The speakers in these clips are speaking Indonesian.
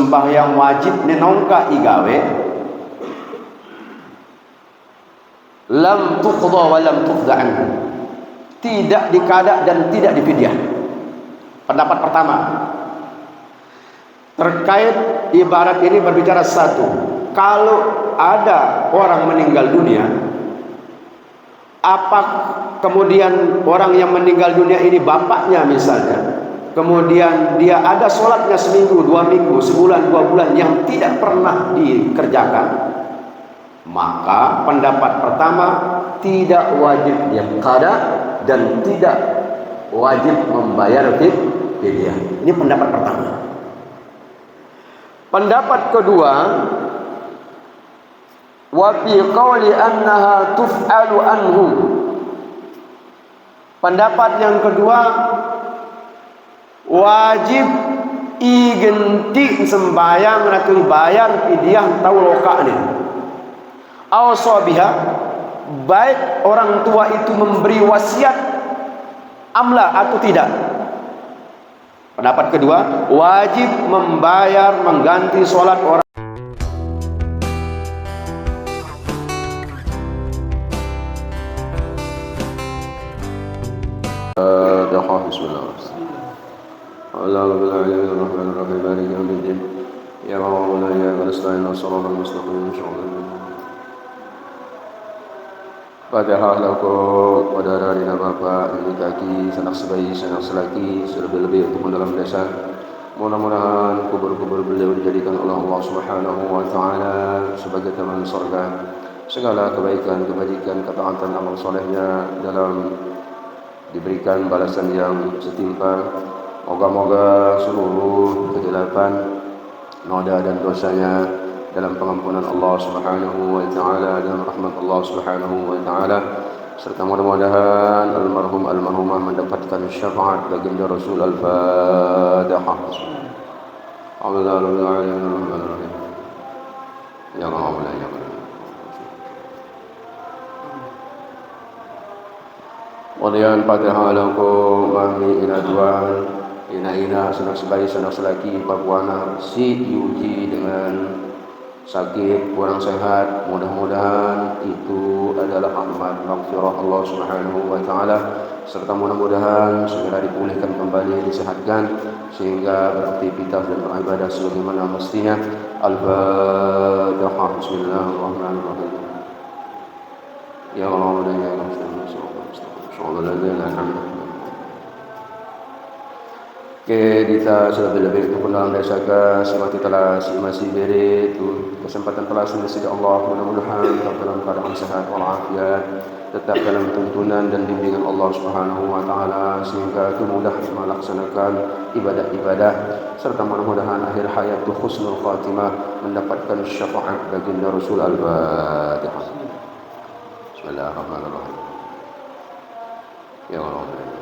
sembahyang wajib ni nongka igawe lam tuqda wa lam tuqda anhu, tidak dikada dan tidak difidyah. Pendapat pertama terkait ibarat ini berbicara satu, kalau ada orang meninggal dunia, apa kemudian orang yang meninggal dunia ini bapaknya misalnya, kemudian dia ada sholatnya seminggu, 2 minggu, sebulan, 2 bulan yang tidak pernah dikerjakan, maka pendapat pertama tidak wajib dia qada dan tidak wajib membayar fidyah. Ini pendapat pertama. Pendapat kedua, wa fi qawli annaha tuf'alu anhu. Pendapat yang kedua, wajib igenti sembayang atau bayar fidyah tahu loka ni. Aw sabiha, baik orang tua itu memberi wasiat amla atau tidak. Pendapat kedua, wajib membayar mengganti sholat orang. Fatihah laku kepada adik dan bapa, ibu kaki, sanak sebayi, sanak selaki, selebih-lebih untuk dalam desa. Mudah-mudahan kubur-kubur beliau dijadikan oleh Allah Subhanahu wa taala sebagai taman surga. Segala kebaikan, kebajikan, ketaatan amal solehnya dalam diberikan balasan yang setimpal. Moga-moga seluruh kejelapan, noda dan dosanya dalam pengampunan Allah Subhanahu wa taala dan rahmat Allah Subhanahu wa taala, serta mudah-mudahan almarhum almarhumah mendapatkan syafaat baginda Rasul. Al-Fatihah. Ya Rabb ya Rabb. Walian Fatihah lakum mami inaduan ina sanak sebayi sanak selaki papuana si yuji dengan sakit, kurang sehat, mudah-mudahan itu adalah rahmat maghfirah Allah Subhanahu wa taala, serta mudah-mudahan segera dipulihkan kembali, disehatkan sehingga beraktivitas dan beribadah sebagaimana mestinya. Al-Fatihah. Bismillahirrahmanirrahim. Ya Allah ya Allah, Oke, kita selebih-lebih itu pun dalam desa ke semati telah si masih beri itu kesempatan telah sendiri Allah, mudah-mudahan tetap dalam keadaan sehat walafiat, tetap dalam tuntunan dan bimbingan Allah Subhanahu wa taala sehingga mudah melaksanakan ibadah-ibadah, serta mudah-mudahan akhir hayat husnul khatimah, mendapatkan syafaat baginda Rasul. Al-Fatihah. Bismillahirrahmanirrahim. Ya Allah.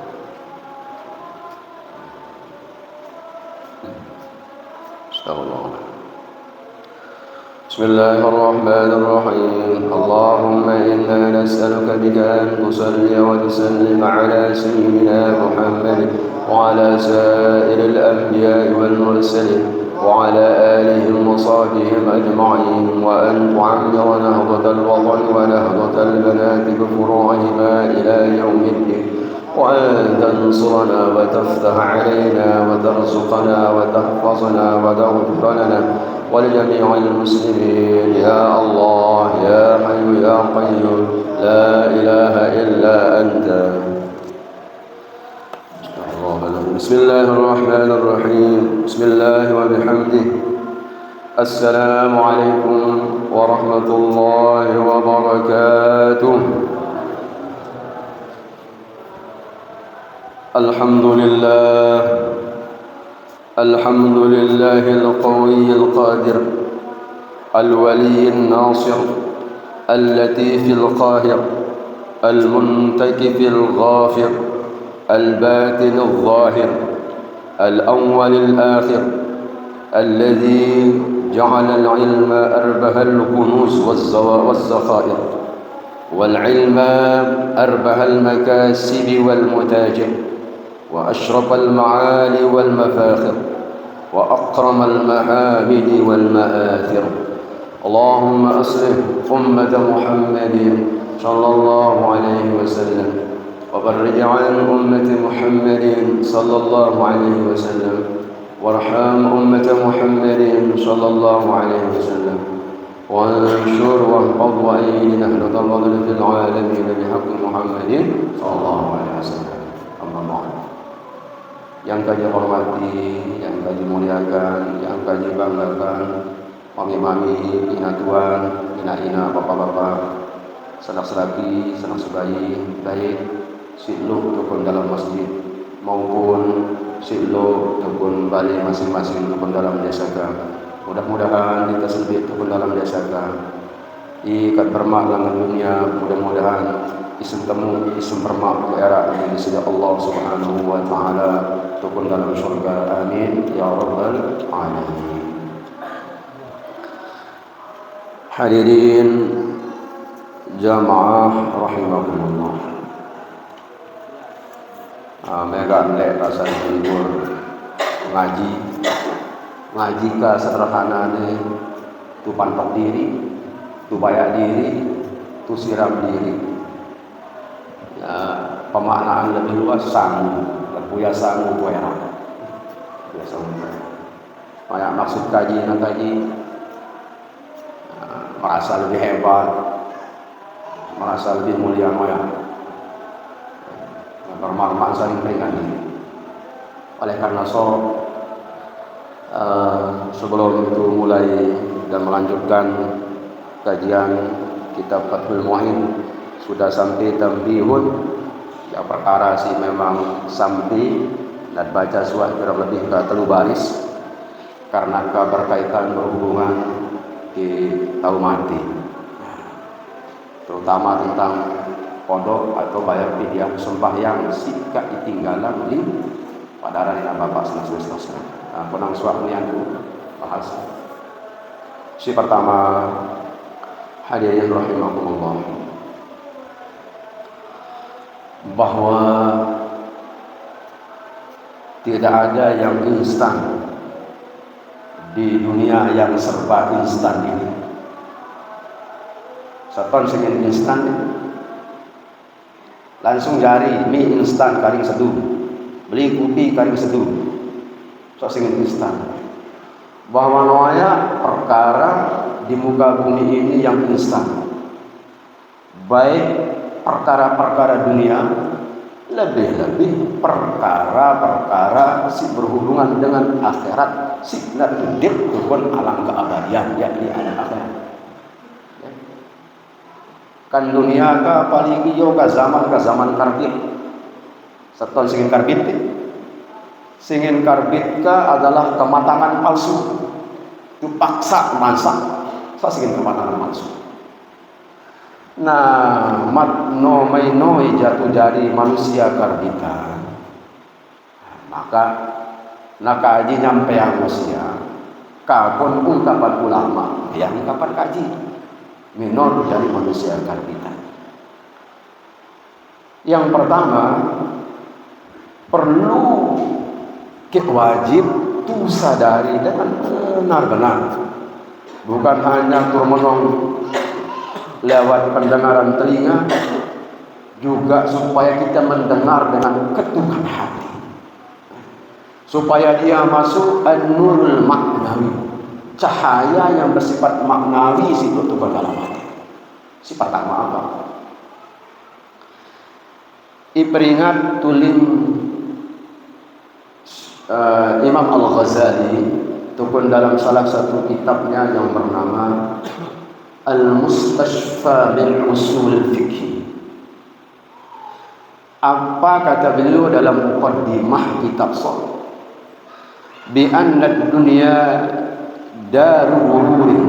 بسم الله الرحمن الرحيم. اللهم إنا نسألك بك أن تصلي وتسلم على سيدنا محمد وعلى سائر الأنبياء والمرسلين وعلى آلهم وصحبهم أجمعين، وأن تعمر نهضة الوطن ونهضة البنات بفروعهما إلى يوم الدين، وأن تنصرنا وتفتح علينا وترزقنا وتحفظنا وتغفر لنا ولجميع المسلمين يا الله يا حي يا قيوم لا إله إلا أنت. بسم الله الرحمن الرحيم. بسم الله وبحمده. السلام عليكم ورحمة الله وبركاته. الحمد لله الحمد لله القوي القادر الولي الناصر اللطيف القاهر المنتكف الغافر الباطن الظاهر الأول الآخر الذي جعل العلم أربه الكنوز والذخائر، والعلم أربه المكاسب والمتاجر، وأشرف المعالي والمفاخر، وأكرم المحامد والمآثر. اللهم أصلح أمة محمد صلى الله عليه وسلم وفرج عن أمة محمد صلى الله عليه وسلم وارحم أمة محمد صلى الله عليه وسلم وانشر واحفظ وأيد نهضة الفضل في العالمين بحق محمد صلى الله عليه وسلم. أما بعد. Yang kami hormati, yang kami muliakan, yang kami banggakan, mami-mami, ina tuan, ina-ina, bapak-bapak, sanak selaki, sanak sebayi, baik siklo tukun dalam masjid maupun siklo tukun balik masing-masing tukun dalam desa ka. Mudah-mudahan kita selebih tukun dalam desa ka. Ikat bermak dengan dunia, mudah-mudahan isim temu, isim bermak ke era ini disini Allah Subhanahu wa taala tukun dalam surga. Amin ya rabbal alamin. Hadirin jamaah rahimakumullah. Megan lek rasa libur ngaji ka sederhanane tu pantok diri, tu bayak diri, tu siram diri. Ya, pemaknaan lebih luas sanggup, punya sanggup puera. Biasa banyak maksud kaji nak kaji, merasa lebih hebat, merasa lebih mulia moya. Bermakna saling peringati. Oleh karena sebelum itu mulai dan melanjutkan kajian kitab Fathul Mu'in, sudah sampai tambihun ya perkara sih memang sampai dan baca suat kurang lebih ke telu baris karena keberkaitan berhubungan di tahu mati, terutama tentang kodok atau bayar fidyah sembahyang sikap ditinggalan di pada hari bapak selesai. Penang suatu yang bahas. Si pertama hadirin rahimakumullah, bahwa tidak ada yang instan di dunia yang serba instan ini. Seton sing instan langsung cari mie instan karing seduh, beli kopi karing seduh, so sing instan. Bahwa noaya perkara di muka bumi ini yang instan, baik perkara-perkara dunia, lebih-lebih perkara-perkara si berhubungan dengan akhirat, si natudip turun alam keabadian, yakni alam akhirat. Kan dunia ka paling iyo ka zaman karbit. Seton singin karbit. Singin karbit ka adalah kematangan palsu. Itu paksa masak. Sa singin kematangan palsu. Nah, matno mainoi jatuh jari manusia karbitan. Maka nakaji nyampe yang manusia. Kapun ungkapan ulama, yang ungkapan kaji. Minor dari manusia karbitan. Yang pertama, perlu wajib tu sadari dengan benar-benar, bukan hanya turmenong lewat pendengaran telinga, juga supaya kita mendengar dengan ketukan hati, supaya dia masuk an-nurul maknawi, cahaya yang bersifat maknawi situ ke dalam hati. Si pertama apa? Iperingat tulim Imam Al-Ghazali tukun dalam salah satu kitabnya yang bernama Al-Mustashfa min Usul Fiqh. Apa kata beliau dalam muqaddimah kitab Shalah? Bi anna dunya daru ghururin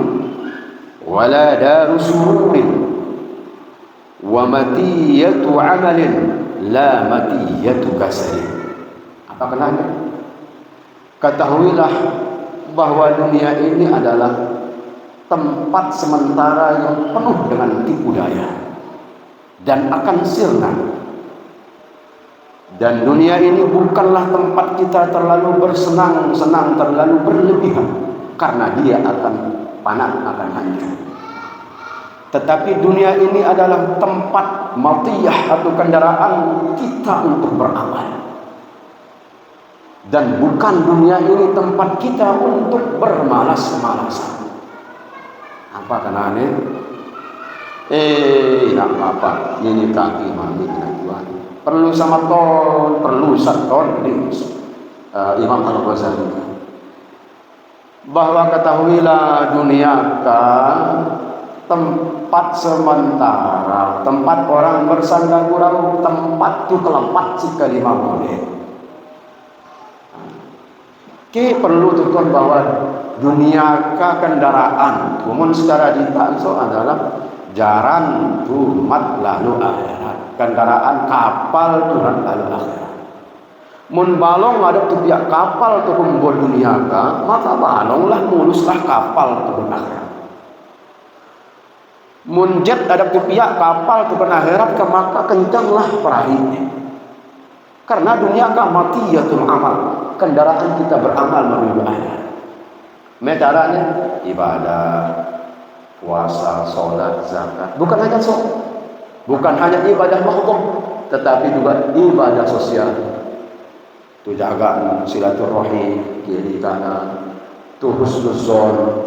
wala daru sururin wa matiyatu amalin la matiyatu kasarin. Apa kenanya? Ketahuilah bahwa dunia ini adalah tempat sementara yang penuh dengan tipu daya dan akan sirna. Dan dunia ini bukanlah tempat kita terlalu bersenang-senang, terlalu berlebihan, karena dia akan panah, akan hancur. Tetapi dunia ini adalah tempat matiyah atau kendaraan kita untuk beramal. Dan bukan dunia ini tempat kita untuk bermalas-malasan. Apa kenane? Nak apa? Ini kaki mandi tuan. Perlu sama ton, perlu saton. Imam Al-Ghazali. Bahwa ketahuilah dunia tempat sementara, tempat orang bersandar gurau, tempat tu kelempat sekali boleh. Perlu tuan bahwa dunia kendaraan, umum secara ditakso adalah jaran tumat lalu akhirat, kendaraan kapal turan lalu akhirat. Mun balong ada tu pihak kapal tu membuat dunia maka balonglah muluslah kapal tu akhirat. Mun jet ada tu pihak kapal tu akhirat maka kencanglah perahunya. Karena dunia matiyatul amal, kendaraan kita beramal menuju akhirat. Caranya ibadah, puasa, sholat, zakat. Bukan hanya sholat, bukan hanya ibadah mahdoh, tetapi juga ibadah sosial. Tu jaga silaturahim, kiri kanan, tu husnuzon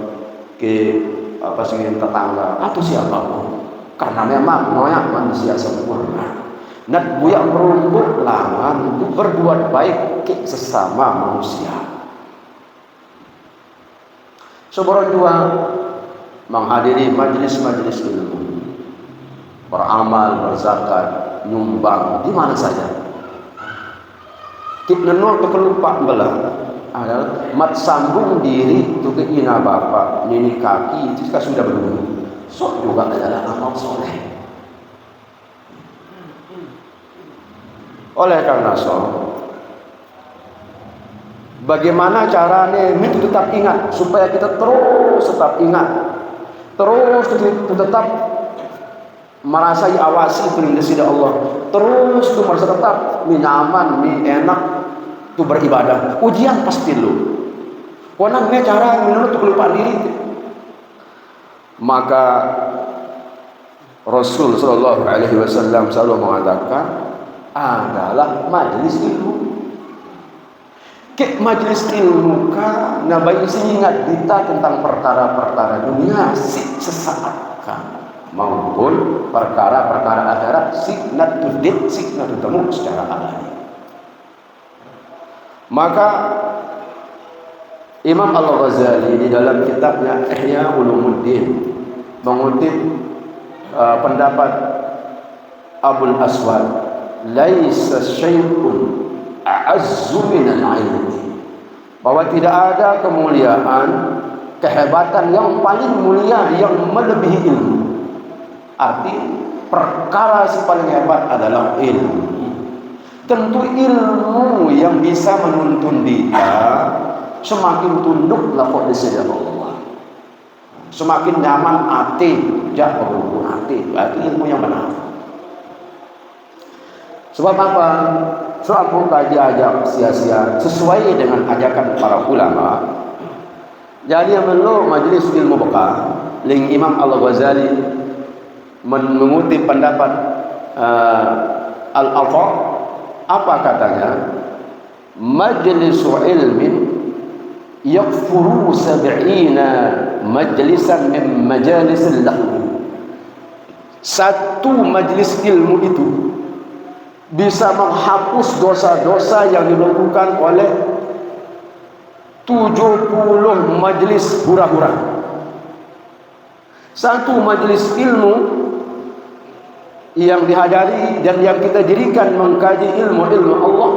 ke apa sih tetangga atau siapapun. Karena memang noyak manusia sempurna. Nak buyak merumput lawan untuk berbuat baik ke sesama manusia. Seborang dua menghadiri majlis-majlis ilmu, beramal, berzakat, nyumbang di mana saja. Kita nenol kepelupa belah adalah mat sambung diri tu ke ina bapa, nini kaki itu sudah berdua. Sok juga adalah amal soleh. Oleh karena bagaimana caranya itu tetap ingat supaya kita terus tetap ingat, terus tetap merasai awasi perintah Allah, terus tu merasa tetap nyaman, enak tu beribadah. Ujian pasti lu. Konangnya cara menurut tu lupa diri. Maka Rasul sallallahu alaihi wasallam selalu mengatakan adalah majlis ilmu. Ke majlis ilmu ka nabai ingat kita tentang perkara-perkara dunia sesaat kan maupun perkara-perkara akhirat siknatul temu secara alami. Maka Imam Al-Ghazali di dalam kitabnya Ihya Ulumuddin mengutip pendapat Abul Aswad, laisa syai'un a'azzu minal ilmi, bahwa tidak ada kemuliaan, kehebatan yang paling mulia yang melebihi ilmu. Arti perkara yang paling hebat adalah ilmu. Tentu ilmu yang bisa menuntun dia semakin tunduklah pada sisi Allah, semakin nyaman hati, jak berhubung hati, berarti ilmu yang benar. Sebab apa? Soal buka diajak sia-sia sesuai dengan ajakan para ulama. Jadi yang perlu majlis ilmu bekal ling Imam Al-Ghazali mengutip pendapat Al-Alfa. Apa katanya? Majlisu ilmin yakfuru sab'ina majlisan min majalisil lahu. Satu majlis ilmu itu bisa menghapus dosa-dosa yang dilakukan oleh 70 majlis hura-hura. Satu majlis ilmu yang dihadiri dan yang kita dirikan mengkaji ilmu-ilmu Allah,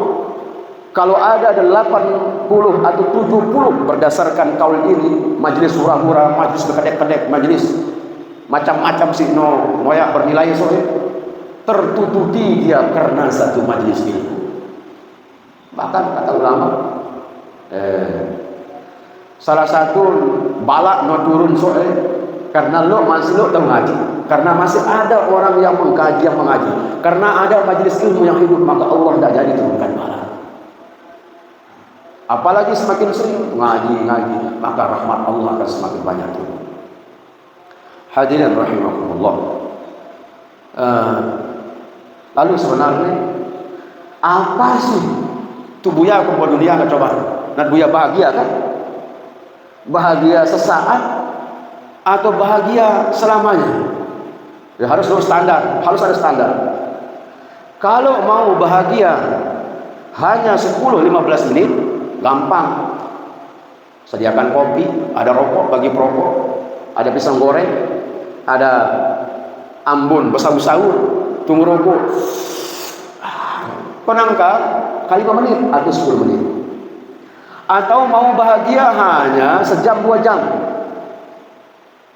kalau ada 80 atau 70 berdasarkan kaul ini, majlis hura-hura, majlis kedek-kedek, majlis macam-macam sih noyak bernilai soalnya tertutupi dia karena satu majlis ilmu. Bahkan kata ulama salah satu balak no turun soalnya Karena masih tahu ngaji. Karena masih ada orang yang mengkaji, yang mengaji. Karena ada majelis ilmu yang hidup, maka Allah tidak jadi turunkan bala. Apalagi semakin sering ngaji, maka rahmat Allah akan semakin banyak turun. Hadirin rahimakumullah. Lalu sebenarnya apa sih tubuhnya kumpul dunia? Nggak coba. Nak buya bahagia kan? Bahagia sesaat atau bahagia selamanya? Ya, harus standar, harus ada standar. Kalau mau bahagia hanya 10-15 menit, gampang. Sediakan kopi, ada rokok bagi perokok, ada pisang goreng, ada ambon bersahur-sahur, tunggu rokok. Penangkal kali 5 menit atau 10 menit. Atau mau bahagia hanya sejam 2 jam,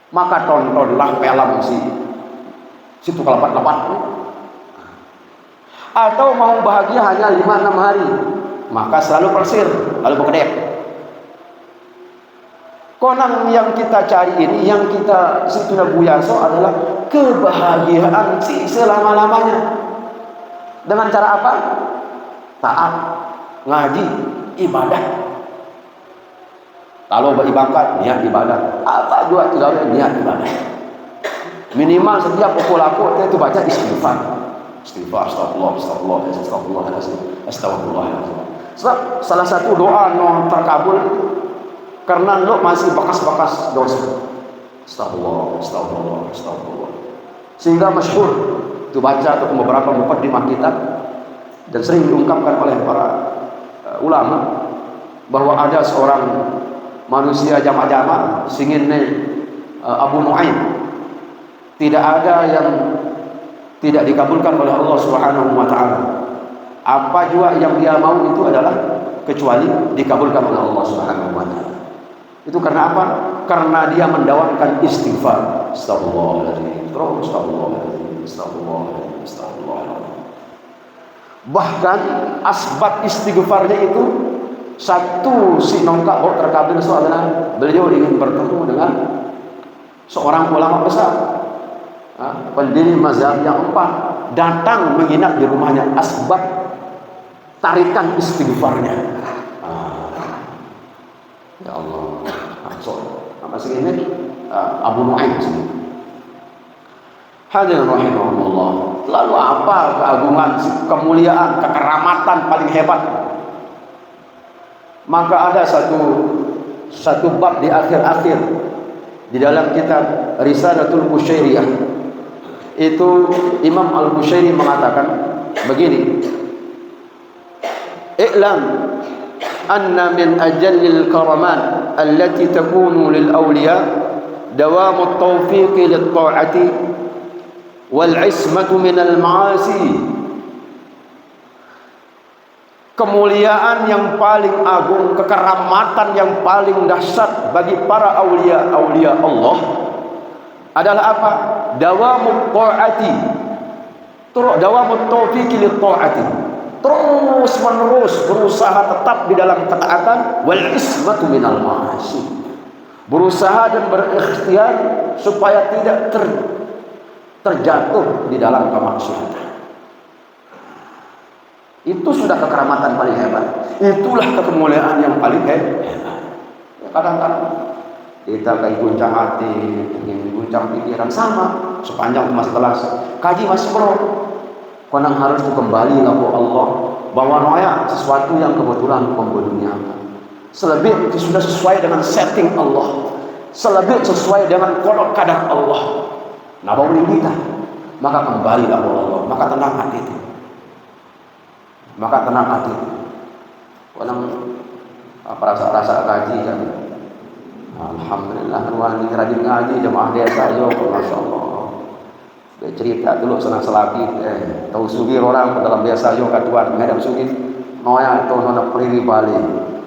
maka tontonlah film si tukang lapat-lapat. Atau mau bahagia hanya 5-6 hari, maka selalu persir, lalu bekedek. Konang yang kita cari ini, yang kita situna buyaso adalah kebahagiaan selama-lamanya. Dengan cara apa? Taat, ngaji, ibadah. Kalau beribadah, niat ibadah. Apa juga tidak niat ibadah. Minimal setiap pukul aku itu baca istighfar. Istighfar, astagfirullah. Sebab salah satu doa non terkabul karena lo masih bekas-bekas dosa. Astagfirullah. Sehingga masyhur itu baca atau beberapa mukaddimah kitab dan sering diungkapkan oleh para ulama bahwa ada seorang manusia jama-jama singinnya Abu Nuaim, tidak ada yang tidak dikabulkan oleh Allah Subhanahu wa taala. Apa juga yang dia mau itu adalah kecuali dikabulkan oleh Allah Subhanahu wa taala. Itu karena apa? Karena dia mendawamkan istighfar. Astagfirullahaladzim. Astagfirullahaladzim. Bahkan asbab istighfarnya itu satu si nongkak terkabul adalah beliau ingin bertemu dengan seorang ulama besar, pendiri mazhab yang 4, datang menginap di rumahnya. Asbab tarikan istighfarnya. Ya Allah. Nama segini Abu Nuaim. Hadirin rahimahullah. Lalu apa keagungan, kemuliaan, kekeramatan paling hebat? Maka ada satu bab di akhir-akhir di dalam kitab Risalatul Bushairiyah. Itu Imam Al-Bushairi mengatakan begini: "I'lam anna min ajallil karamat allati takunu lil awliya dawamut tawfiqi lit ta'ati wal ismatu minal ma'asi." Kemuliaan yang paling agung, kekeramatan yang paling dahsyat bagi para aulia-aulia Allah adalah apa? Dawamut ta'ati, dawamut tawfiqi lit ta'ati, terus menerus berusaha tetap di dalam ketaatan, wal ismatu minal ma'asi, berusaha dan berikhtiar supaya tidak terjatuh di dalam kemaksiatan. Itu sudah kekeramatan paling hebat. Itulah kemuliaan yang paling hebat. Kadang-kadang kita kayak guncang hati, ingin guncang pikiran, sama sepanjang masa telah kaji masih pro. Konang harus kembali laku Allah bahwa noya sesuatu yang kebetulan membunuhnya. Selebih itu sudah sesuai dengan setting Allah. Selebih sesuai dengan kodok kadar Allah. Nah boleh kita, maka kembali laku Allah, maka tenang hati itu. Maka tenang hati. Konang rasa kaji kan. Alhamdulillah ruang rajin ngaji jemaah desa yo, masya Allah. Dia cerita dulu senang selaki, tahu sugih orang dalam desa yo katuan ngadam sugih. Noya to nona priri bali,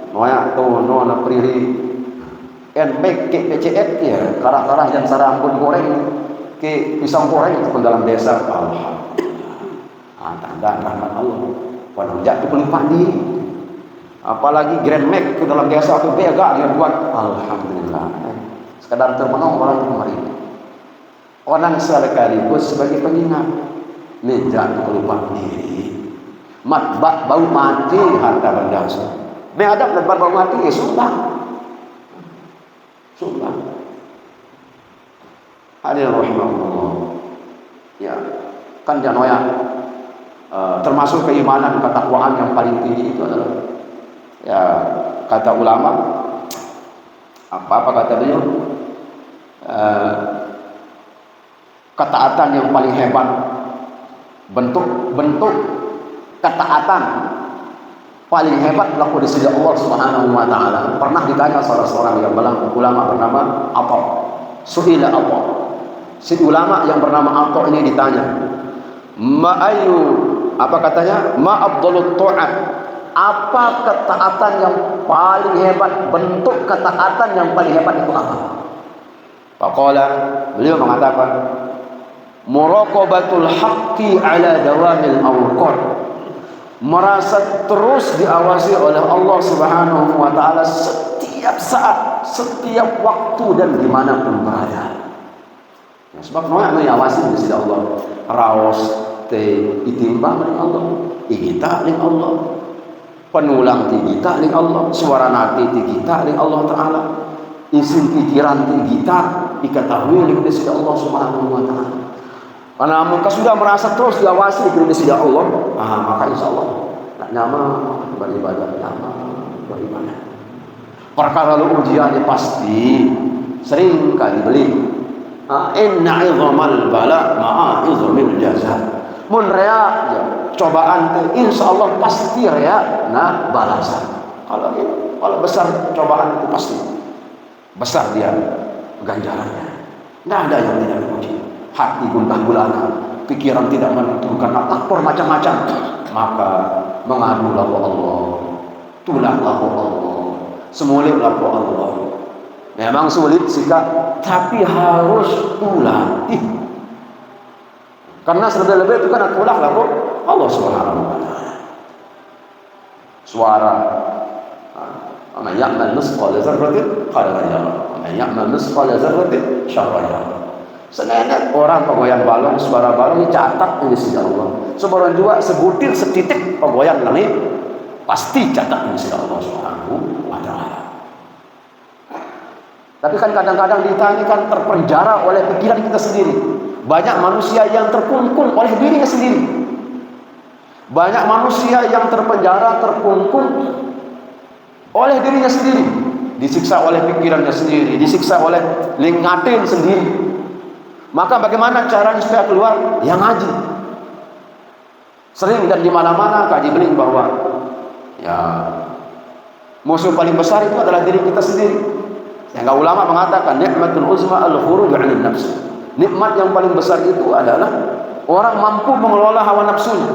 noya to nona priri. En baik ke PCX ya, karah-karah yang sarambun goreng ke pisang goreng itu dalam desa. Alhamdulillah. Tanda rahmat Allah. Pada jatuh pelupa diri. Apalagi Grand Mac ke dalam desa atau bega yang buat. Alhamdulillah. Sekadar termenung orang kemarin. orang sekaligus sebagai pengingat. Jangan lupa diri. Bau mati harta benda. Menghadap lebar bau mati, sumbang. Hadirin rahimahullah. Ya, kan janoya termasuk keimanan ketakwaan yang paling tinggi itu adalah, ya, kata ulama, apa kata beliau, ketaatan yang paling hebat, bentuk ketaatan paling hebat berlaku di sisi Allah Subhanahu wa taala. Pernah ditanya salah seorang yang ulama bernama Atha. Su'ila Atha. Si ulama yang bernama Atha ini ditanya, apa katanya? Ma afdalut ta'at. Apa ketaatan yang paling hebat? Bentuk ketaatan yang paling hebat itu apa? Faqala, beliau mengatakan, muraqabatul haqqi ala dawamil awqat. Merasa terus diawasi oleh Allah Subhanahu wa taala setiap saat, setiap waktu dan dimanapun berada. Ya, sebab noya diawasi di sisi Allah. Raos te itimbang ning Allah, igita ning Allah. Penulang tigita ning Allah, suara nati tigita ning Allah taala. Isin pikiran tigita diketahui ning sisi Allah Subhanahu wa taala. Karena muka sudah merasa terus diawasi di sisi Allah, maka insya Allah nak nyaman beribadah, nyaman beribadah. Perkara lu ujian pasti sering kali beli. Inna idhamal bala ma'a idhamil jaza. Mun rea ya, cobaan itu insya Allah pasti rea nah balasan. Kalau besar cobaan itu pasti besar dia ganjarannya. Tidak ada yang tidak diuji. Hati gundah gulana, pikiran tidak menentu karena faktor macam-macam, maka mengadulah kepada Allah, tulanglah kepada Allah, semulitlah kepada Allah. Memang sulit sikap, tapi harus tulang. Karena selebih-lebih itu kan tulanglah kepada Allah Subhanahu wa taala. Suara man ya'mal misqala dzarratin khairan yarah, man ya'mal misqala dzarratin syarran yarah. Senenek orang pegoyang balong, suara balong catat di sisi Allah. Sebarang juga sebutir setitik pegoyang langit pasti catat di sisi Allah Subhanahu wa taala. Tapi kan kadang-kadang kita ini kan terpenjara oleh pikiran kita sendiri. Banyak manusia yang terkungkung oleh dirinya sendiri. Banyak manusia yang terpenjara, terkungkung oleh dirinya sendiri. Disiksa oleh pikirannya sendiri, disiksa oleh lingatin sendiri. Maka bagaimana caranya supaya keluar? Yang ngaji. Sering dan di mana-mana kaji beling bahwa ya musuh paling besar itu adalah diri kita sendiri. Sehingga ulama mengatakan nikmatul uzma al-khuruj 'anil nafs. Nikmat yang paling besar itu adalah orang mampu mengelola hawa nafsunya.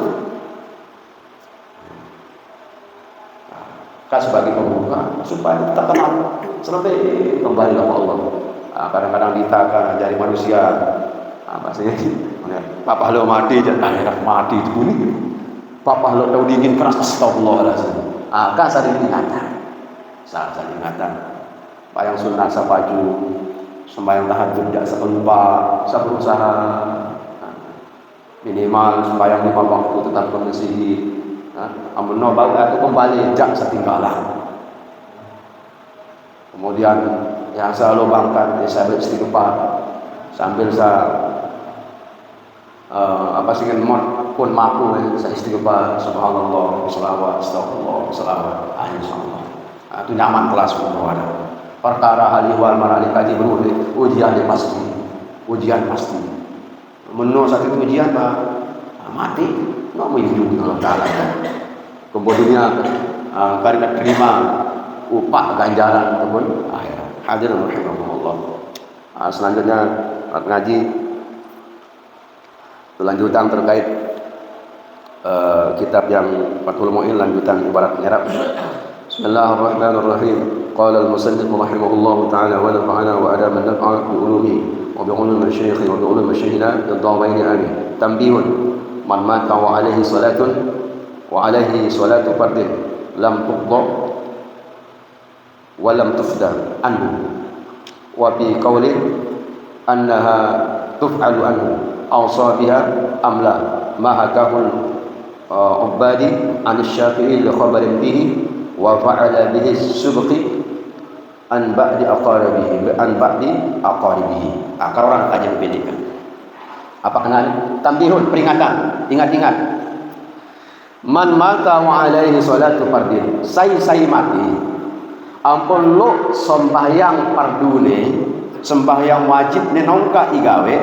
Sebagai pembuka supaya kita kenal selebih kembali kepada Allah. Kadang-kadang ditakan dari manusia maksudnya papa lo mati jangan mati itu bunyi papa lo tahu dingin keras astagfirullahaladzim. Kan saling ingatan bayang sunnah sapaju sembahyang tahajud jak sekelumpa saya berusaha minimal sembahyang 5 waktu tetap bermesjid. Amun nobal aku kembali jak setinggalan. Kemudian yang saya lubangkan saya beristighfar sambil saya mod pun mampu saya istighfar subhanallah selawat astagfirullah selawat insyaallah. Itu nyaman kelas pun ada. Perkara hal ihwal marali kaji berulang ujian pasti. Menurut saat itu ujian mati nggak mau hidup kalau kalah kan. Kemudian karena terima upah ganjaran ataupun akhirat. Hadirin rahimakumullah. Selanjutnya ngaji lanjutan terkait kitab yang Fathul Mu'in lanjutan ibarat nyerap. Bismillahirrahmanirrahim. Qala al-musannif rahimahullah ta'ala wa nafa'ana wa adama an-naf'a bi ulumihi wa bi ulumi masyayikhi wa bi ulumi masyayikhina ad-dawain amin. Tanbihun man mata wa alaihi salatun wa alaihi salatu fardin lam tuqda wa lam tufda anhu wa bi qawlin annaha tuf'alu anhu awsa biha am la ma hakahul ubadi an Syafi'i li khabarin bihi wa fa'ala bihi subqi an ba'di aqaribihi. Kalau orang kajian pendidikan apa kenal tambihun, peringatan, ingat-ingat. Man mata wa alaihi salatu fardin, sai mati ampun lo sembahyang pardune, sembahyang wajib ne nongka igawe,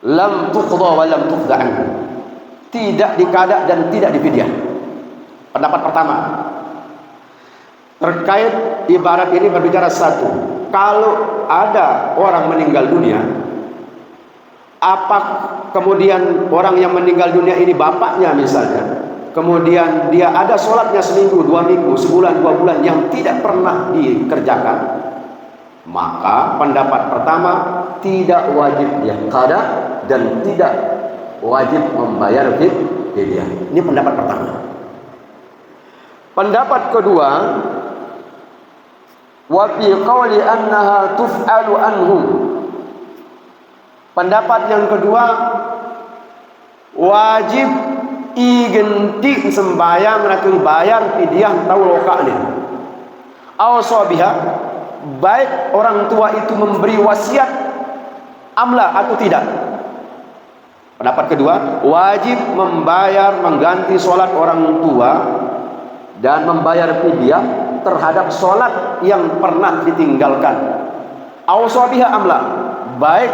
lam tuqda wa lam tufda anhu, tidak dikada dan tidak difidyah. Pendapat pertama terkait ibarat ini berbicara satu, kalau ada orang meninggal dunia, apa kemudian orang yang meninggal dunia ini bapaknya misalnya, kemudian dia ada sholatnya seminggu, 2 minggu, sebulan, 2 bulan yang tidak pernah dikerjakan, maka pendapat pertama tidak wajib dia qada dan tidak wajib membayar fidyah. Ini pendapat pertama. Pendapat kedua, wa fi qawli annaha tuf'alu anhu. Pendapat yang kedua, wajib igenti sembahyang atau bayar fidyah tahu lokal. Awsa biha, baik orang tua itu memberi wasiat amla atau tidak. Pendapat kedua, wajib membayar mengganti sholat orang tua dan membayar fidyah terhadap sholat yang pernah ditinggalkan. Awsa biha amla, baik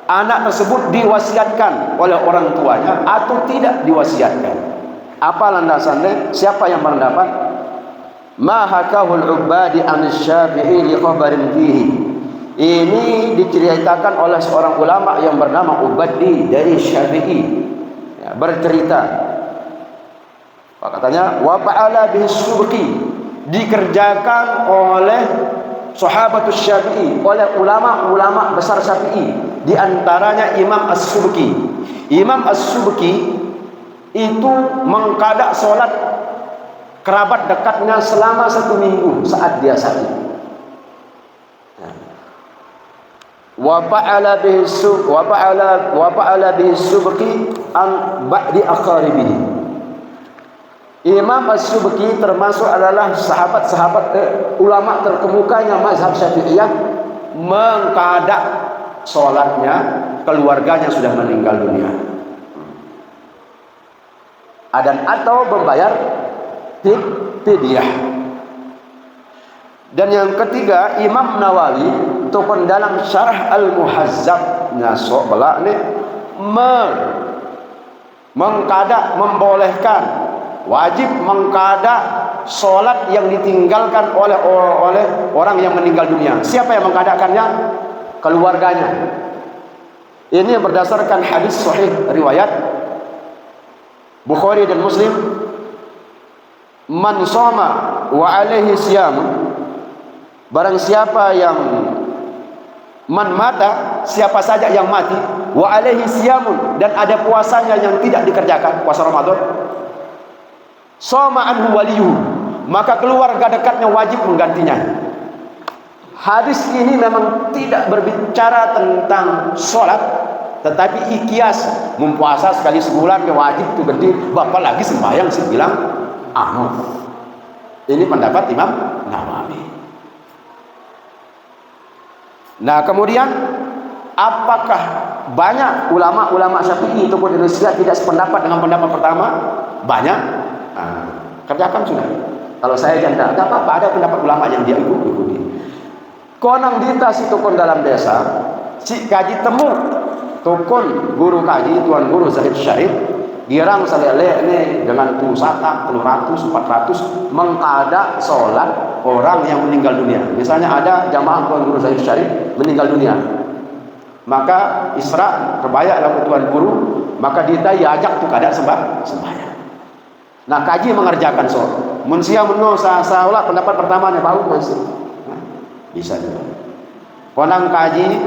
anak tersebut diwasiatkan oleh orang tuanya atau tidak diwasiatkan. Apa landasannya? Siapa yang berpendapat? Ma hakahul ubadi an Syafi'i li khabarin fihi. Ini diceritakan oleh seorang ulama yang bernama Ubadi dari Syafi'i, ya, bercerita. Katanya wa fa'ala bihi subqi, dikerjakan oleh sahabatus Syafi'i, oleh ulama-ulama besar Syafi'i, di antaranya Imam As-Subki. Imam As-Subki itu mengqada salat kerabat dekatnya selama 1 minggu saat dia sakit. Wa fa'ala bihi subqi an ba'di aqaribihi. Imam As-Subki termasuk adalah sahabat-sahabat ulama terkemukanya mazhab Syafi'iyah, mengqada sholatnya keluarganya sudah meninggal dunia, dan atau membayar fidyah. Dan yang ketiga, Imam Nawawi ataupun dalam Syarah Al-Muhazzab nasok belak ni mengqada, membolehkan, wajib mengqada sholat yang ditinggalkan oleh orang yang meninggal dunia. Siapa yang mengqadakannya? Keluarganya. Ini berdasarkan hadis sahih riwayat Bukhari dan Muslim. Man shoma wa alaihi siyam, barang siapa yang man mata, siapa saja yang mati, wa alaihi siyamun, dan ada puasanya yang tidak dikerjakan, puasa Ramadan, shoma anhu waliyuhu, maka keluarga dekatnya wajib menggantinya. Hadis ini memang tidak berbicara tentang sholat, tetapi ikias, mempuasa sekali sebulan ke wajib itu gede, bapak lagi sembahyang sembilang anu. Ini pendapat Imam Nawawi. Nah, kemudian apakah banyak ulama-ulama Syafi'i itu pun Indonesia tidak sependapat dengan pendapat pertama? Banyak. Nah, kerjakan sudah. Kalau saya janda, tak apa-apa, ada pendapat ulama yang dia ikuti. Konang ditas itu pun dalam desa, si kaji temu tukun guru kaji, tuan guru Zahid Syarif, girang selele ini dengan pusaka 300, 400 mengqada sholat orang yang meninggal dunia. Misalnya ada jamaah tuan guru Zahid Syarif meninggal dunia, maka Isra terbayak lalu tuan guru, maka dia ajak tu kada sembahyang. Nah, kaji mengerjakan sholat. Munsia menu salah pendapat pertamanya baru masih. Bisa juga. Konang kaji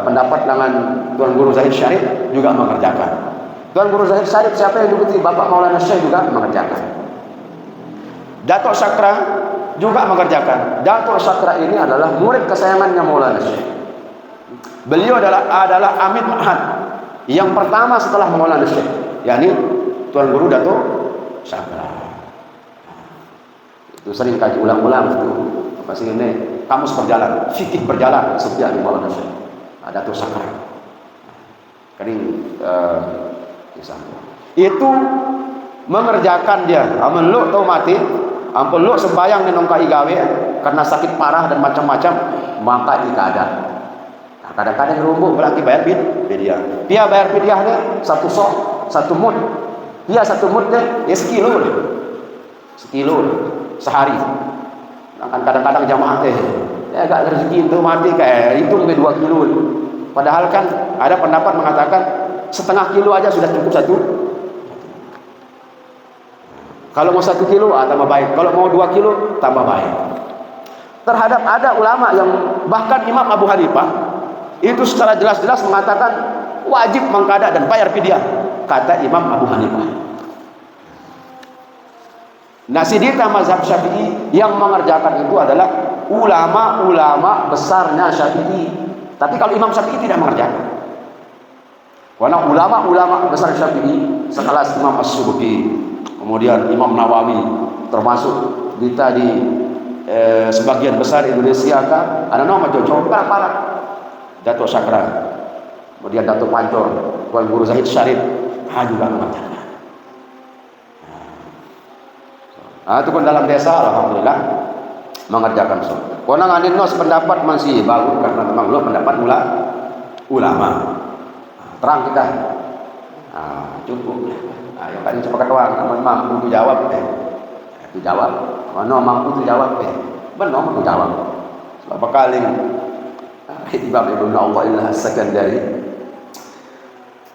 pendapat dengan tuan guru Zahid Syarif juga mengerjakan. Tuan guru Zahid Syarif siapa yang diikuti? Bapak Maulana Syekh juga mengerjakan. Datuk Sakra juga mengerjakan. Datuk Syakra ini adalah murid kesayangannya Maulana Syekh. Beliau adalah Amid Ma'had yang pertama setelah Maulana Syekh, yakni Tuan Guru Datuk Syakra. Itu sering kaji ulang-ulang itu. Apa sih ini? Kamus berjalan, fikih berjalan setiap di Maulana Syekh. Datuk Syakra. Kering kisah. Itu mengerjakan dia. Amun lu tau mati, ampun lu sembayang di nongkai gawe karena sakit parah dan macam-macam, maka ikada. Nah, kadang-kadang rumbuh berarti bayar fidyah. Dia bayar fidyahnya satu sok, satu mud. Dia satu mud deh, ya sekilo sehari. Kan kadang-kadang jamaah ya agak rezeki itu mati kayak hitung ke 2 kilo. Padahal kan ada pendapat mengatakan setengah kilo aja sudah cukup satu. Kalau mau 1 kilo tambah baik, kalau mau 2 kilo tambah baik. Terhadap ada ulama yang bahkan Imam Abu Hanifah itu secara jelas-jelas mengatakan wajib mengqada dan bayar fidyah, kata Imam Abu Hanifah. Nasidita mazhab Syafi'i yang mengerjakan itu adalah ulama-ulama besarnya Syafi'i. Tapi kalau Imam Syafi'i tidak mengerjakan. Karena ulama-ulama besar Syafi'i sekelas Imam As-Subki, kemudian Imam Nawawi, termasuk kita di sebagian besar Indonesia kan ada nama Jojo para Datuk Syakra, kemudian Datuk Pancor, Tuan Guru Zahid Syarif juga mengerjakan. Itu pun dalam desa alhamdulillah mengerjakan sholat. Konang aninnos pendapat masih bagus karena memang lo pendapat ulama. Terang kita. Cukup. Yang tadi cepat ketuang, mampu dijawab dijawab. Mana mampu dijawab benar mampu jawab. Sebab kali Imam Ibnu Athaillah As-Sakandari,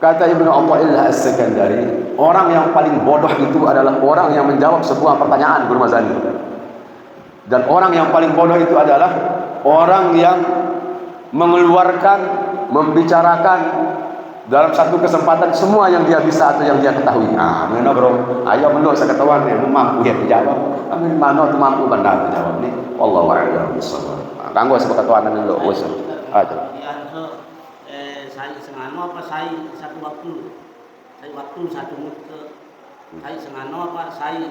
kata Ibnu Athaillah As-Sakandari, orang yang paling bodoh itu adalah orang yang menjawab sebuah pertanyaan Guru Mazani. Dan orang yang paling bodoh itu adalah orang yang mengeluarkan, membicarakan dalam satu kesempatan semua yang dia bisa atau yang dia ketahui. Mana bro? Ayo menurut saya ketahuan ya, mampu ya dijawab. Amin mana tu mampu benar dijawab ni. Wallahu a'lam bishawab. Kanggo sebab ketahuan dulu wes. Aja. Saya sengano apa saya satu waktu? Saya waktu satu mut ke saya sengano apa saya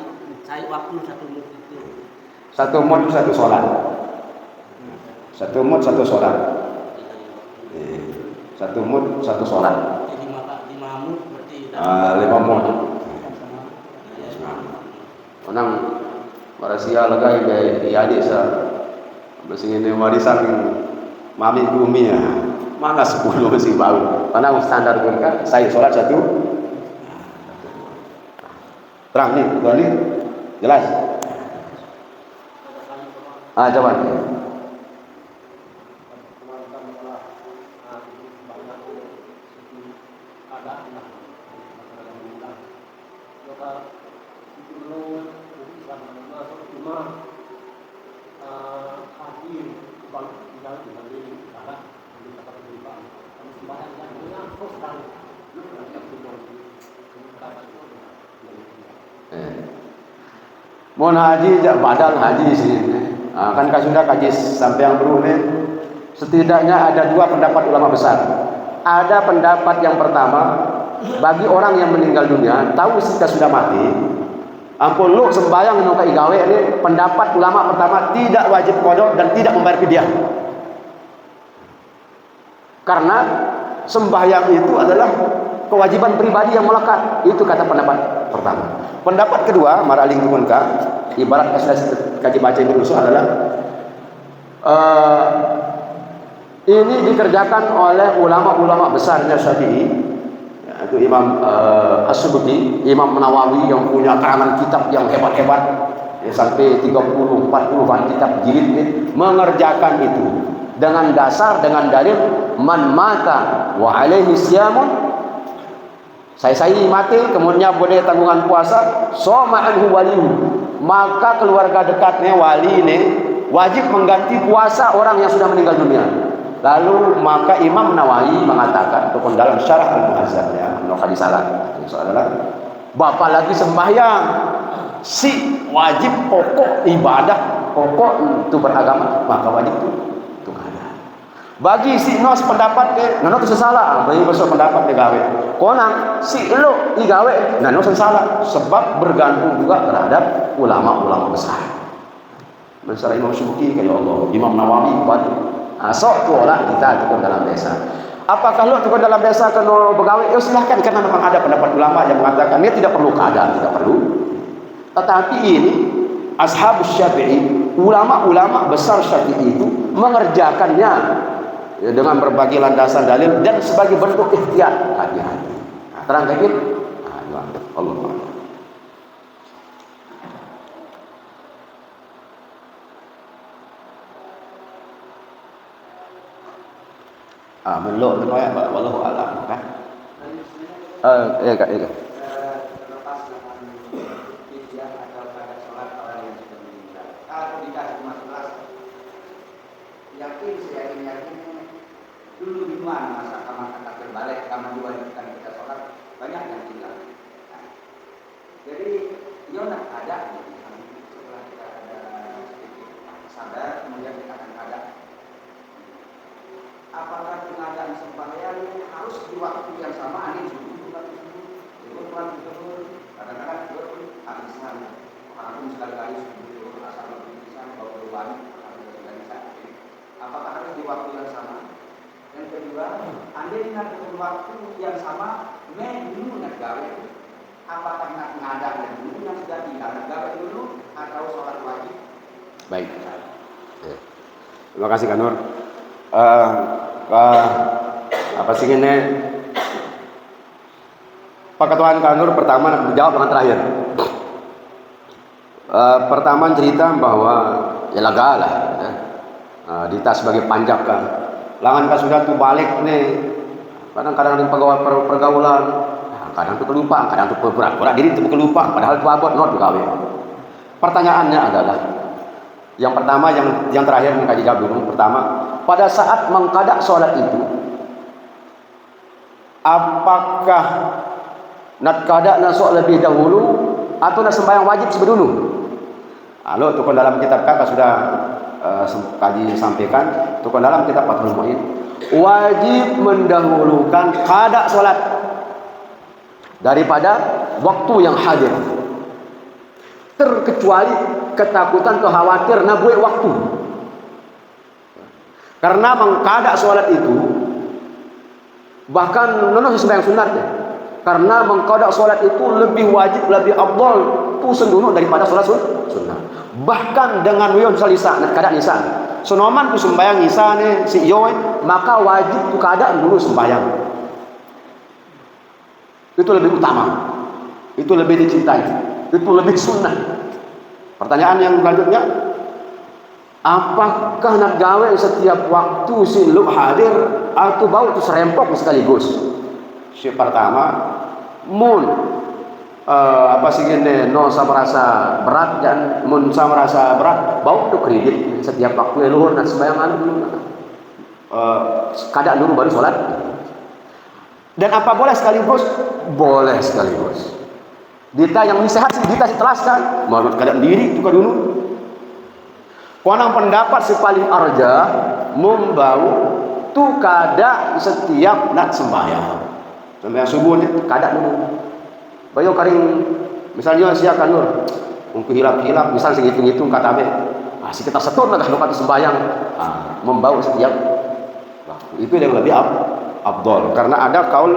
waktu satu mut itu. Satu mut satu solat. Satu mut satu solat. Satu mut satu solat. Jadi 5 mut berarti 5 mut. Menang Malaysia lega kayak adik sa. Bersih ini warisan mami bumi ya. Mana 10 masih baru. Karena standar pun kan saya solat satu. Terang nih, tuan ni jelas. Coba. Mohon haji badal haji sini. Kan sudah kaji sampai yang baru ni. Setidaknya ada 2 pendapat ulama besar. Ada pendapat yang pertama, bagi orang yang meninggal dunia tahu kita sudah mati, ampun lu sembahyang nongka igawe ini, pendapat ulama pertama tidak wajib qada dan tidak membayar fidyah. Karena sembahyang itu adalah kewajiban pribadi yang melekat. Itu kata pendapat pertama. Pendapat kedua, maraling tumunka, ibarat kaji baca Ibnu Usul adalah ini dikerjakan oleh ulama-ulama besarnya Syafi'i, yaitu Imam As-Subki, Imam Nawawi yang punya karangan kitab yang hebat-hebat, sampai 30-40 kitab jilid ini, mengerjakan itu dengan dasar, dengan dalil man mata wa alaihi siyamun, saya mati kemudian boleh tanggungan puasa, soma anhu waliyu, maka keluarga dekatnya wali ini wajib mengganti puasa orang yang sudah meninggal dunia. Lalu maka Imam Nawawi mengatakan ataupun dalam syarah Al-Muhazzab ya, hadis salah itu adalah bapak lagi sembahyang si wajib pokok ibadah pokok itu beragama, maka wajib itu kada. Bagi si nos pendapat ke, nano tu salah, bagi besok pendapat dia gawe. Konang si lo igawe, nano salah, sebab bergantung juga terhadap ulama-ulama besar. Masalah Imam Syuuki kayak Allah, Imam Nawawi buat. Sok tu orang kita tukar dalam desa. Apakah lo tukar dalam desa kena begawe? Ya silahkan, karena memang ada pendapat ulama yang mengatakan ini tidak perlu keadaan, tidak perlu. Tetapi ini Ashabus Syafi'i, ulama-ulama besar Syafi'i itu mengerjakannya dengan berbagai landasan dalil dan sebagai bentuk ikhtiar hati-hati. Terang kayak gitu. Allah. Meluk tu ya, wallahu a'lam kan. Ya Kak. Lepas dengan fidyah atau pada sholat orang yang sudah meninggal. Kalau dikasih mas yakin dulu di mana masa kamar kata terbalik, kamar diwajibkan kita sholat, banyak yang tinggal. Nah, jadi nak ada setelah kita ada sedikit sadar, kemudian kita akan ada. Apakah pengadaan sembahyang harus di waktu yang sama? Ini kadang-kadang habiskan walaupun sekali-kali subuh asal bisa bawa keluar apakah harus di waktu yang sama? Yang kedua, andai nak waktu yang sama dulu nak gawe, apakah nak ngadang dulu yang sudah tinggal nak gawe dulu atau sholat wajib? Baik. Terima kasih Kak Nur. Apa sih ini? Pak Ketua Kak Nur pertama menjawab dengan terakhir. Pertama cerita bahwa ya lagalah ya. Dita sebagai panjak kan. Langan kan sudah tuh balik nih. Kadang-kadang di pergaulan, kadang tuh kelupaan, kadang tuh pura-pura diri tuh kelupaan, padahal itu abot not gawe. Pertanyaannya adalah yang pertama yang terakhir mengkaji jawab dulu. Pertama, pada saat mengkadak sholat itu, apakah nak kadak nasok lebih dahulu atau nak sembahyang wajib sebelum? Lalu tukun dalam kitab kakak sudah kaji sampaikan. Tukun dalam kitab Fathul Mu'in wajib mendahulukan kadak sholat daripada waktu yang hadir, terkecuali ketakutan atau khawatir nak buat waktu. Karena mengkadak sholat itu bahkan nono sembahyang sunatnya. Karena mengkadak sholat itu lebih wajib, lebih afdal tu sendunu daripada sholat sunnah. Bahkan dengan wion salisa nak kadak nisa. Sonoman tu sembahyang nisa ni si yoy, maka wajib tu kadak dulu sembahyang. Itu lebih utama. Itu lebih dicintai. Itu lebih sunnah. Pertanyaan yang selanjutnya, apakah nak gawe setiap waktu si lu hadir atau bau tu serempok sekaligus? Si pertama, apa sih gini, no sama rasa berat dan sama rasa berat, bau tu kredit setiap waktu luhur dan sembayangan dulu. Kadang dulu baru sholat. Dan apa boleh sekaligus? Boleh sekaligus. Dita yang sehat sih, dita ditelaskan. Mau kadang diri juga dulu. Konang pendapat si paling arja membau tu kada setiap nak sembahyang. Sembahyang subuh ni kada dulu. Bayo karing misalnya siakan Nur, ungku hilap-hilap misal segitu-gitu kata abe. Si kita setur nak lupa sembahyang. Membau setiap waktu. Itu yang lebih afdal karena ada kaul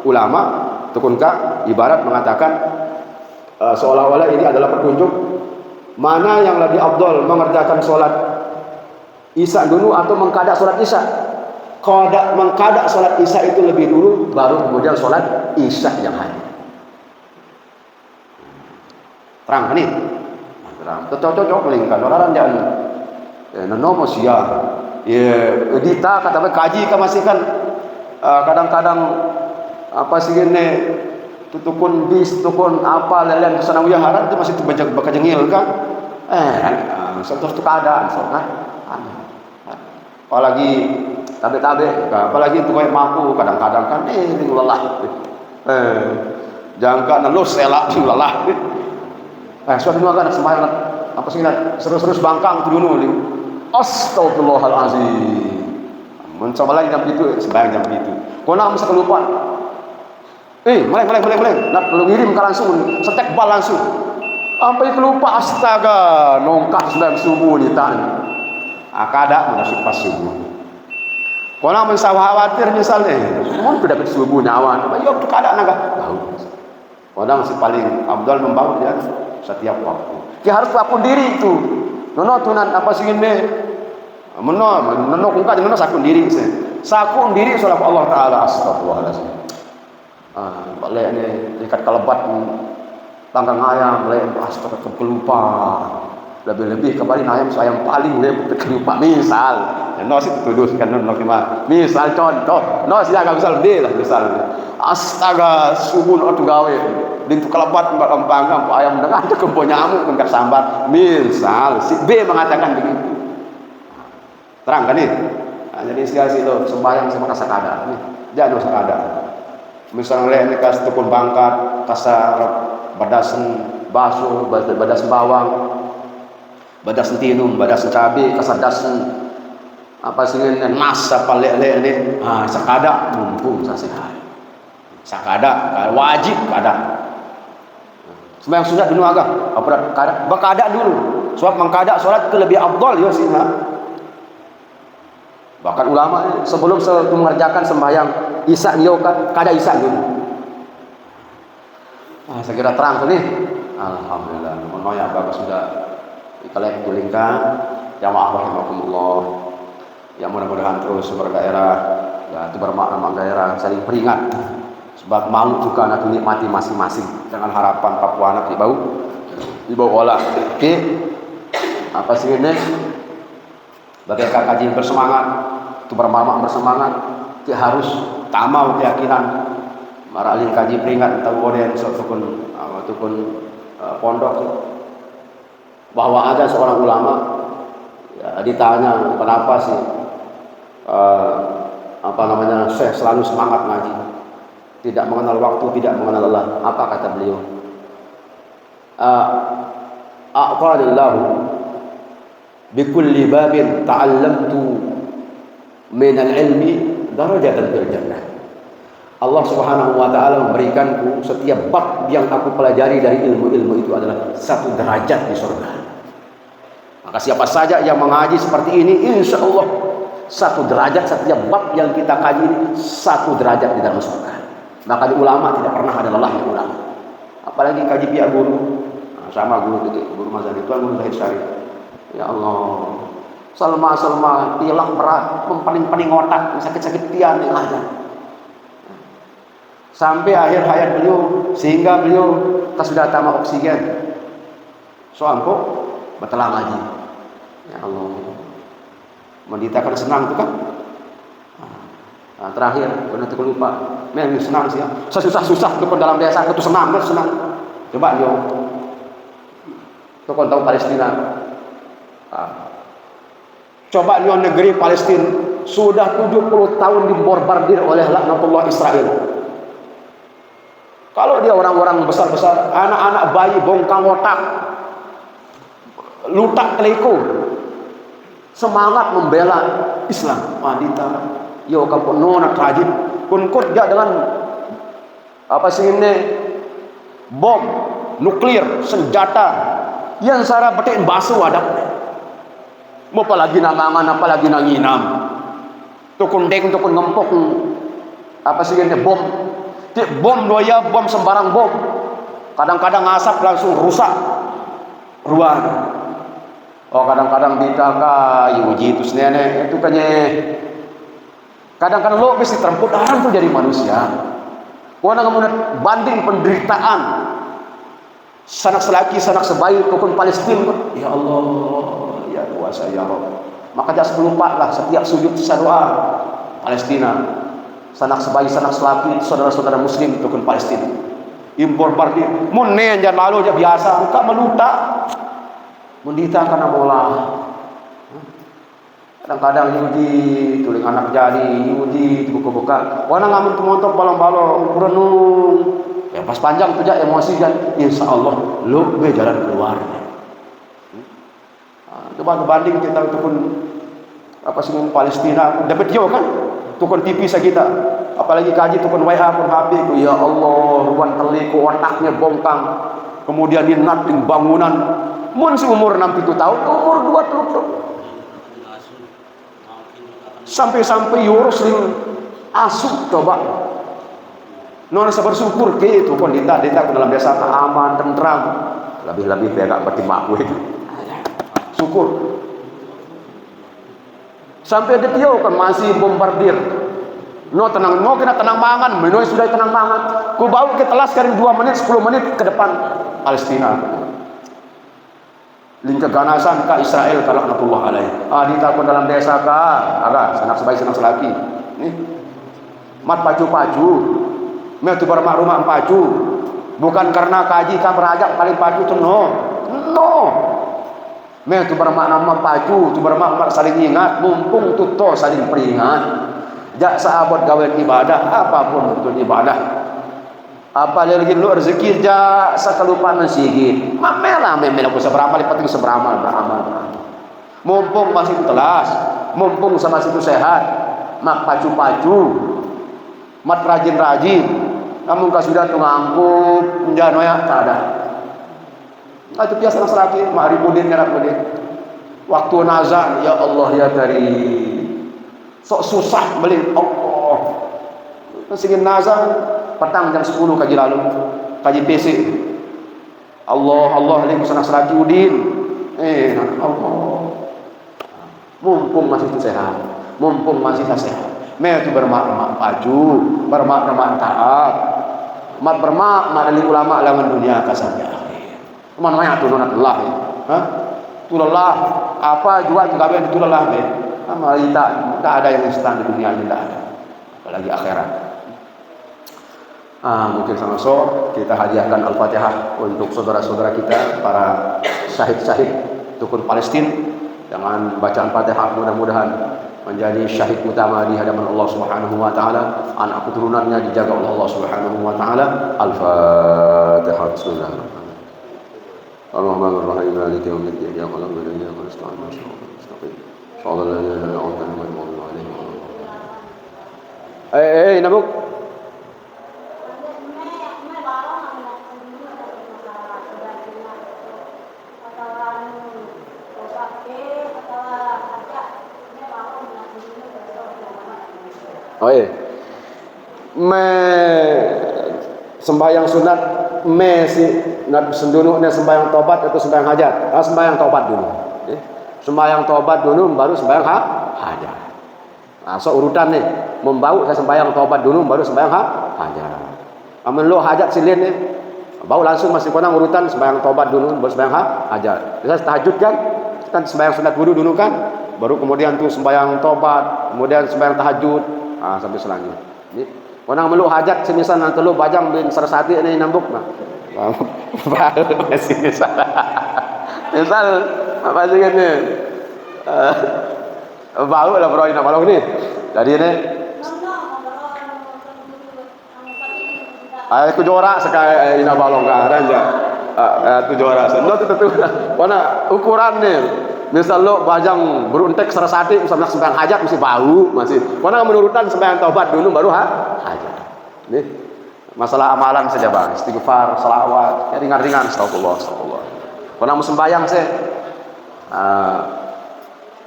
ulama tukunka ibarat mengatakan seolah-olah ini adalah petunjuk mana yang lebih afdal mengerjakan sholat isya dulu atau mengkadak sholat isya. Mengkadak sholat isya itu lebih dulu, baru kemudian sholat isya yang hadir. Terang kan ini? Terang. Cocok melingkan orang dan nono sia. Ya, dita kata kaji kan masih kan kadang-kadang apa sih ini tutukun bis, tukun apa lelen kesanawiyah harat itu masih bakajengil kan? Terus tu keadaan so kan? Apalagi tabe-tabe, apalagi itu kayak mampu kadang-kadang kan lelah. Jangan nalus selak lelah. Suatu nggak nak sembahyang apa sih serus-serus bangkang tu dulu. Astagfirullahalazim. Mencoba lagi jam itu, sembahyang jam itu. Kau nak mesti kelupaan. Meleng. Nak lu ngirim ke langsung, setek bal langsung. Sampai kelupa, astaga, nongkak sembahyang subuh ni tak. Kada menasib pas subuh. Kau nak mesti khawatir misalnya, mau tu dapat subuh nyawa. Ayo tu kada naga. Tahu. Kau nak mesti paling abdal membangun dia setiap waktu. Dia harus apun diri itu. Nono tunan apa sih ini? Nono kungka nono sakun diri se. Sakun diri soal Allah Taala, astagfirullahalazim. Balik ni ikat kelebat tanggang ayam, balik astagfirullah kelupa. Lebih-lebih kembali ayam sayang paling lebih kelupa misal. No sih tuduh kan no cuma. Misal contoh, no sih agak misal D lah misal. Astaga subuh tu gawe. Dintu kelebat panggang ayam dengan ada kempo nyamuk kan sambar. Misal si B mengatakan begitu. Terang kan ni? Jadi sekali lo sembahyang sama kasa kada ni. Jangan usah kada. Misalnya ni kas tukun bangkat, kasar badasan baso, badasan bawang, badasan tinum, badasan cabai, kasar dasan apa sih ni masa palek-lek ni. Sakada mumpung sasehat. Sakada wajib kada. Sembahyang sunat dulu agak. Apa kada? Bakada dulu. Sebab mengkada solat itu lebih afdal ya sih. Bahkan ulama sebelum mengerjakan sembahyang isya dia kada isya dulu. Saya kira terang tu ni. Alhamdulillah. Mohon ya bagus sudah kalian tulingkan jamaah rahimakumullah. Ya mudah-mudahan terus bergairah. Ya itu bermakna gairah saling peringat. Sebab mau juga nak nikmati masing-masing. Jangan harapan Papua anak dibau olah. Oke. Apa sih ini? Bagaikan kajian bersemangat, itu bermakna bersemangat, dia harus tamal keyakinan. Maralin kaji peringat tahu orang tukun pondok bahwa ada seorang ulama ya, ditanya kenapa sih Syekh selalu semangat ngaji, tidak mengenal waktu, tidak mengenal Allah. Apa kata beliau? Aqalallahu bikulli babin ta'allamtu min al-ilmi darajatan fil jannah. Allah Subhanahu wa taala memberikanku setiap bab yang aku pelajari dari ilmu-ilmu itu adalah satu derajat di surga. Maka siapa saja yang mengaji seperti ini, insyaallah satu derajat setiap bab yang kita kaji ini satu derajat di dalam surga. Maka di ulama tidak pernah ada lelahnya ulama. Apalagi kaji pihak guru. Sama guru mazhab itu guru Zahid Syarif. Ya Allah, Salma tilang berat, paling otak, sakit-sakit tian yang ada. Sampai akhir hayat beliau, sehingga beliau sudah tambah oksigen. Soalnya betul ngaji. Ya Allah, menditakan senang tu kan? Terakhir, benar tu lupa. Memang senang sih. Susah tu pun dalam desa itu senang. Coba dia, tu kau tahu Palestina. Coba lihat negeri Palestina sudah 70 tahun dibombardir oleh laknatullah Israel. Kalau dia orang-orang besar-besar, anak-anak bayi bongkang otak, lutak keleko, semangat membela Islam. Wanita, yo kamu nona tragik, kun dia dengan apa sih ini bom nuklir senjata yang sarah betin basuh adab. Mau apalagi nangangan, apalagi nanginam. Tukun ngempok. Apa sih ini bom? Bom doya, bom sembarang bom. Kadang-kadang asap langsung rusak ruang. Oh kadang-kadang ditaka, uji itu nenek itu kayaknya. Kadang-kadang lo mesti teremput orang tuh jadi manusia. Kau nak banding penderitaan. Sanak selaki, sanak sebayi, tukun Palestina. Ya Allah. Ya kuasa ya Rabb. Maka jangan lupalah setiap sujud doa Palestina. Sanak sebayi, sanak selaki, saudara-saudara muslim tukun Palestina. Impor bardi. Mun nen jangan lalu aja biasa, engkau meluta. Mendita karena bola. Kadang-kadang Yudi tuling anak jadi, Yudi buka-buka. Wana ngamun kemontok balong-balong ukuranung. Ya pas panjang tu emosi dan insyaallah lu be jalan keluar. Coba banding kita tukun apa sih Palestina, dapat yo kan? Tukun TV kita. Apalagi kaji tukun WA pun HP ku, ya Allah, ruan teliku otaknya bongkang. Kemudian dinat di bangunan. Mun seumur 67 tahun, umur 20 sampai yurus ling asuk coba. Nona bersyukur ke itu kon dita dalam desa aman tentram. Lebih-lebih agak bertimak gue itu. Syukur. Sampai detik kan masih bombardir. No tenang, no kena tenang mangan, no sudah tenang mangan. Ku bau ke telas kali 2 menit 10 menit ke depan Palestina. Ling keganasan ka Israel ka laknatullah alaih. Dita pun dalam desa ka, aga sanak sebaik sanak selaki. Nih. Mat pacu-pacu. Meh tu bermak rumah pacu. Bukan karena kaji ka berajak paling pacu tu no. No. Meh tu bermak nama pacu, tu bermak saling ingat, mumpung tuto saling peringat. Jak sahabat gawe ibadah apapun untuk ibadah. Apa lagi lu rezeki ja sakalupaan sigi mamela aku seberamal penting seberamal beramal. Mumpung masih telas, mumpung sama situ sehat, mak pacu-pacu, mat rajin-rajin. Namun sudah tu ngangkup njano ya tak ada. Itu biasa laki mak ribudin ngerak budin. Waktu nazar ya Allah ya dari sok susah beli Allah. Singin nazar petang jam 10 kaji lalu kaji PC Allah lagi sana selaki udin Allah mumpung masih sehat mumpung masih sehat meh tu bermak-mak paju bermak-mak taat mat bermak dari ulama lawan dunia kasarnya teman maya tu nonatullah tu lelah apa jual gawe itu lelah be amal tak ada yang instan di dunia ini tak ada apalagi akhirat. Mungkin sama-sama kita hadiahkan Al-Fatihah untuk saudara-saudara kita para syahid-syahid tukun Palestina dengan bacaan Fatihah mudah-mudahan menjadi syahid utama di hadapan Allah Subhanahu wa taala, anak keturunannya dijaga oleh Allah Subhanahu wa taala. Al-Fatihah. Bismillahirrahmanirrahim. Ar-Rahmanir-Rahim. Maliki yaumiddin. Iyyaka na'budu wa iyyaka nasta'in. Shalla la ilaha illa anta al-maghdubi 'alaihim. Nabuk. Sembahyang sunat si nak sendunuknya sembahyang tobat atau sembahyang hajat? Sembahyang tobat dulu. Sembahyang tobat dulu baru sembahyang hajat. So urutan nih, membau saya sembahyang tobat dulu baru sembahyang hajat. Amun lo hajat silin nih, bau langsung masih kurang urutan sembahyang tobat dulu baru sembahyang hajat. Bisa tahajud kan sembahyang sunat dulu kan, baru kemudian tuh sembahyang tobat, kemudian sembahyang tahajud. Sampai selanjutnya. Orang meluk hajat semisal nanti lu bajang bin Sarasati ini nambuk nah. Misal apa sih ini? Bau lah bro nak balong ni. Jadi ini aku jorak sekali ina balong ka ranja. Tu jorak. No tu. Wana ukuran ni. Misal lo bajang beruntek Sarasati misalnya sembahyang hajat mesti bau masih. Mana menurutan sembahyang taubat dulu baru hajat. Nih masalah amalan saja bang, istighfar, salawat, ya ringan-ringan, astagfirullah. Mana mau sembahyang sih?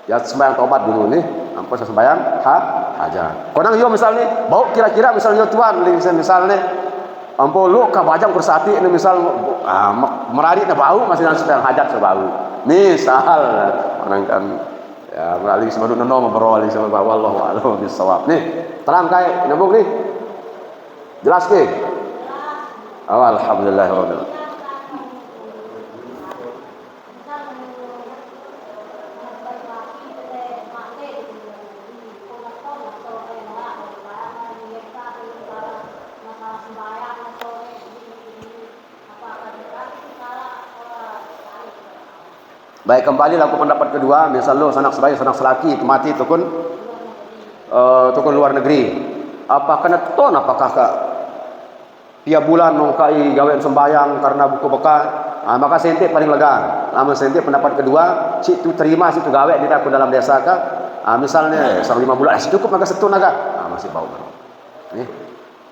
Ya sembahyang taubat dulu nih, ampun saya sembahyang hajat. Kadang yo misalnya bau kira-kira misalnya tuan, misalnya ampun lu ka bajang bersati ini misal merari na bau masih nang sembahyang hajat sebau. Misal orang kan ya melalui sebelum nono memperoleh sama bahwa Allah wa'ala bisawab. Nih terang kai nabuk nih jelas ke? Alhamdulillah. Baik, kembali laku pendapat kedua, misal lo sanak sebaik sanak selaki mati tukun luar negeri. Apa kena ton apakah tiap bulan mau kai gawean sembayang karena buku bekat Maka sentik paling lega. Lama sentik pendapat kedua, situ terima situ gawe kita aku dalam desa ka. Misalnya 5 bulan cukup maka setun naga. Masih bau. Nih.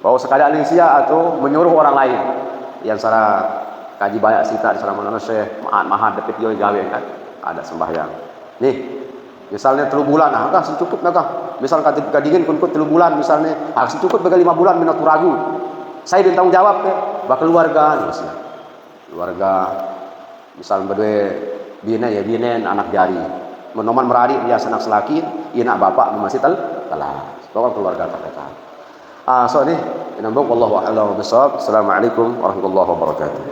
Bau sekadar sia atau menyuruh orang lain. Yang cara kaji banyak sita di sana mana Syekh mahat dapat yo gawe kan. Ada sembahyang. Nih. Misalnya 3 bulan, kah cukup naga. Misal kata dingin kun 3 bulan misalnya, harus cukup bagi 5 bulan minat ragu. Saya ditanggung jawab ke keluarga misalnya. Keluarga misal berdua bina ya binen anak jari menoman meradi dia anak selaki ina bapak masih telah bawa keluarga terdekat. So ini nambah wallahu a'lam bishawab. Assalamualaikum warahmatullahi wabarakatuh.